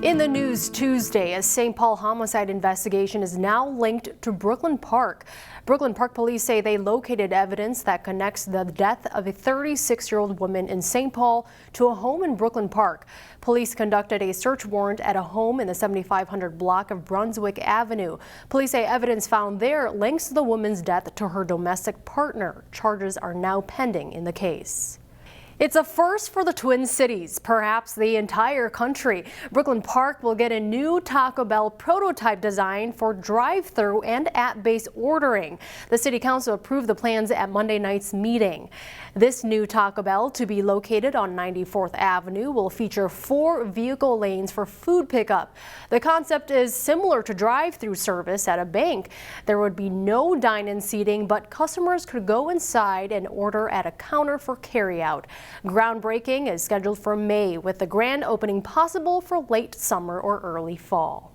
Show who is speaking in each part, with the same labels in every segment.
Speaker 1: In the news Tuesday, a St. Paul homicide investigation is now linked to Brooklyn Park. Brooklyn Park police say they located evidence that connects the death of a 36-year-old woman in St. Paul to a home in Brooklyn Park. Police conducted a search warrant at a home in the 7500 block of Brunswick Avenue. Police say evidence found there links the woman's death to her domestic partner. Charges are now pending in the case. It's a first for the Twin Cities, perhaps the entire country. Brooklyn Park will get a new Taco Bell prototype design for drive-through and app-based ordering. The City Council approved the plans at Monday night's meeting. This new Taco Bell, to be located on 94th Avenue, will feature 4 vehicle lanes for food pickup. The concept is similar to drive-through service at a bank. There would be no dine-in seating, but customers could go inside and order at a counter for carryout. Groundbreaking is scheduled for May, with the grand opening possible for late summer or early fall.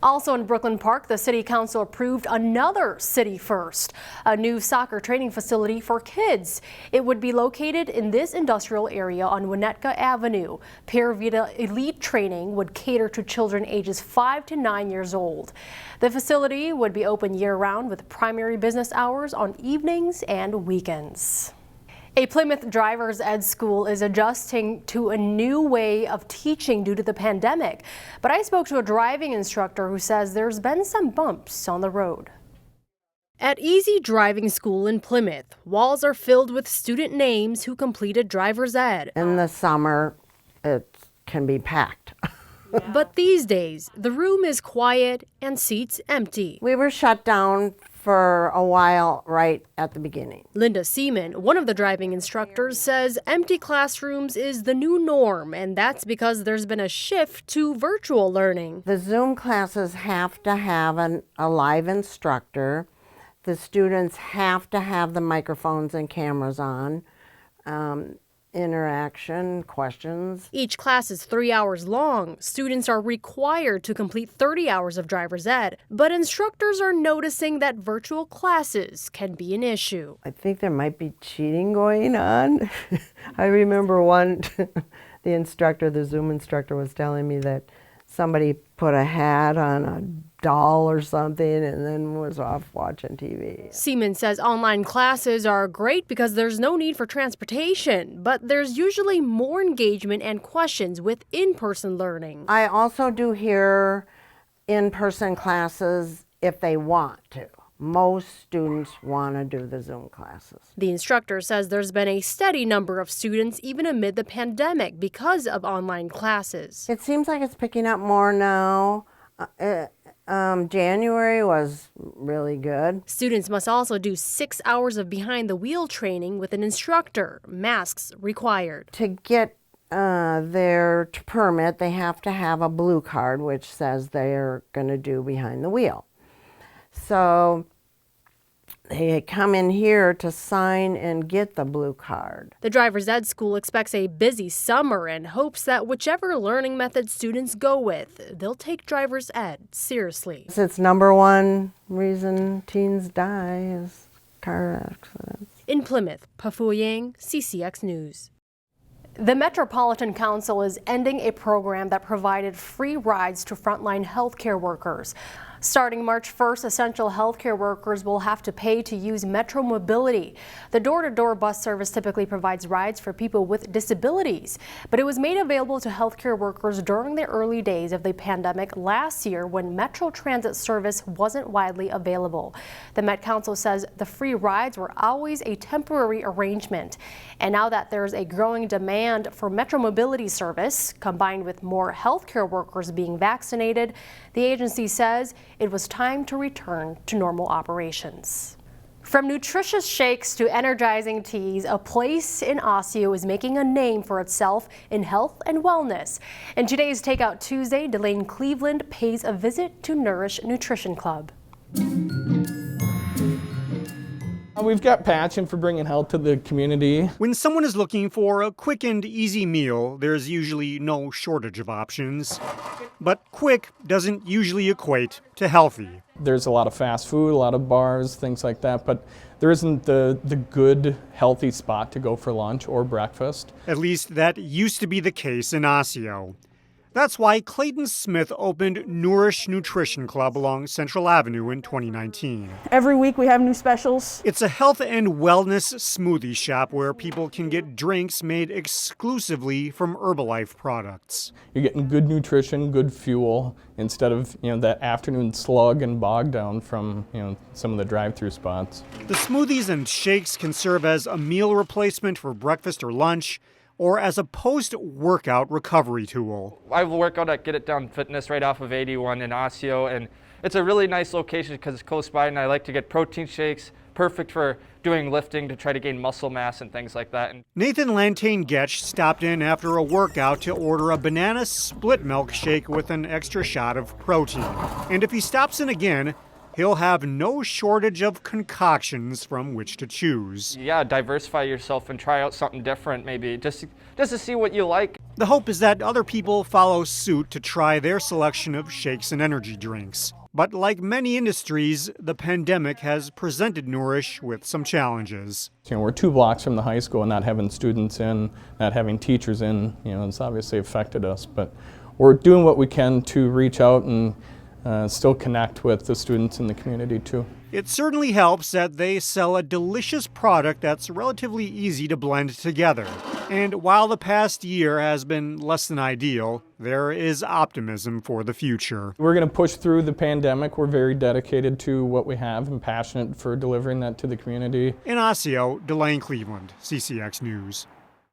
Speaker 1: Also in Brooklyn Park, the City Council approved another city first, a new soccer training facility for kids. It would be located in this industrial area on Winnetka Avenue. Pure Vita Elite training would cater to children ages 5 to 9 years old. The facility would be open year-round with primary business hours on evenings and weekends. A Plymouth driver's ed school is adjusting to a new way of teaching due to the pandemic. But I spoke to a driving instructor who says there's been some bumps on the road. At Easy Driving School in Plymouth, walls are filled with student names who completed driver's ed.
Speaker 2: In the summer, it can be packed.
Speaker 1: But these days, the room is quiet and seats empty.
Speaker 2: We were shut down for a while right at the beginning.
Speaker 1: Linda Seaman, one of the driving instructors, says empty classrooms is the new norm, and that's because there's been a shift to virtual learning.
Speaker 2: The Zoom classes have to have a live instructor. The students have to have the microphones and cameras on. Interaction, questions.
Speaker 1: Each class is 3 hours long. Students are required to complete 30 hours of driver's ed, but instructors are noticing that virtual classes can be an issue.
Speaker 2: I think there might be cheating going on. I remember the Zoom instructor was telling me that somebody put a hat on a doll or something and then was off watching TV.
Speaker 1: Seaman says online classes are great because there's no need for transportation, but there's usually more engagement and questions with in-person learning.
Speaker 2: I also do hear in-person classes if they want to. Most students want to do the Zoom classes.
Speaker 1: The instructor says there's been a steady number of students even amid the pandemic because of online classes.
Speaker 2: It seems like it's picking up more now. January was really good.
Speaker 1: Students must also do 6 hours of behind-the-wheel training with an instructor, masks required.
Speaker 2: To get their permit, they have to have a blue card which says they're going to do behind the wheel. So they come in here to sign and get the blue card.
Speaker 1: The driver's ed school expects a busy summer and hopes that whichever learning method students go with, they'll take driver's ed seriously.
Speaker 2: It's number one reason teens die is car accidents.
Speaker 1: In Plymouth, Pafu Yang, CCX News. The Metropolitan Council is ending a program that provided free rides to frontline healthcare workers. Starting March 1st, essential healthcare workers will have to pay to use Metro Mobility. The door-to-door bus service typically provides rides for people with disabilities, but it was made available to healthcare workers during the early days of the pandemic last year when Metro Transit service wasn't widely available. The Met Council says the free rides were always a temporary arrangement, and now that there's a growing demand for Metro Mobility service, combined with more healthcare workers being vaccinated, the agency says it was time to return to normal operations. From nutritious shakes to energizing teas, a place in Osseo is making a name for itself in health and wellness. In today's Takeout Tuesday, Delane Cleveland pays a visit to Nourish Nutrition Club.
Speaker 3: We've got passion for bringing health to the community.
Speaker 4: When someone is looking for a quick and easy meal, there's usually no shortage of options. But quick doesn't usually equate to healthy.
Speaker 3: There's a lot of fast food, a lot of bars, things like that, but there isn't the good, healthy spot to go for lunch or breakfast.
Speaker 4: At least that used to be the case in Osseo. That's why Clayton Smith opened Nourish Nutrition Club along Central Avenue in 2019.
Speaker 5: Every week we have new specials.
Speaker 4: It's a health and wellness smoothie shop where people can get drinks made exclusively from Herbalife products.
Speaker 3: You're getting good nutrition, good fuel, instead of that afternoon slug and bog down from some of the drive-through spots.
Speaker 4: The smoothies and shakes can serve as a meal replacement for breakfast or lunch, or as a post-workout recovery tool.
Speaker 6: I work out at Get It Down Fitness right off of 81 in Osseo, and it's a really nice location because it's close by, and I like to get protein shakes, perfect for doing lifting to try to gain muscle mass and things like that.
Speaker 4: Nathan Lantane-Getch stopped in after a workout to order a banana split milk shake with an extra shot of protein. And if he stops in again, he'll have no shortage of concoctions from which to choose.
Speaker 6: Yeah, diversify yourself and try out something different, maybe just to see what you like.
Speaker 4: The hope is that other people follow suit to try their selection of shakes and energy drinks. But like many industries, the pandemic has presented Nourish with some challenges.
Speaker 3: We're 2 blocks from the high school, and not having students in, not having teachers in, it's obviously affected us. But we're doing what we can to reach out and still connect with the students in the community too.
Speaker 4: It certainly helps that they sell a delicious product that's relatively easy to blend together. And while the past year has been less than ideal, there is optimism for the future.
Speaker 3: We're going to push through the pandemic. We're very dedicated to what we have and passionate for delivering that to the community.
Speaker 4: In Osseo, Delane Cleveland, CCX News.